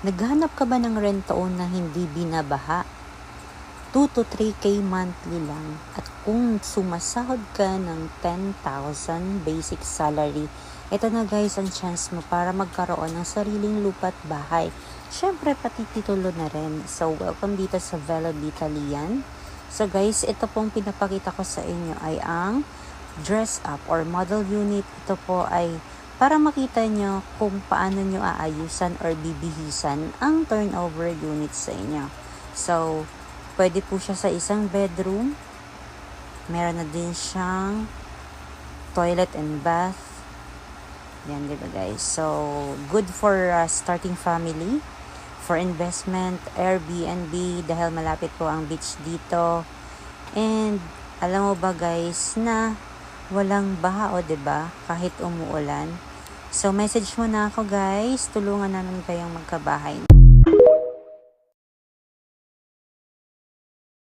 Naghahanap ka ba ng rent-to-own na hindi binabaha? 2 to 3K monthly lang. At kung sumasahod ka ng 10,000 basic salary, ito na guys ang chance mo para magkaroon ng sariling lupa at bahay. Syempre pati titulo na rin. So welcome dito sa Velo Italian. So guys, ito pong pinapakita ko sa inyo ay ang dress up or model unit. Ito po ay para makita nyo kung paano nyo aayusan or bibihisan ang turnover unit sa inyo. So, pwede po siya sa isang bedroom. Meron na din siyang toilet and bath. Yan, diba guys? So, good for starting family. For investment, Airbnb, dahil malapit po ang beach dito. And, alam mo ba guys, na walang baha o diba? Kahit umuulan. So, message mo na ako guys. Tulungan namin kayong magkabahay.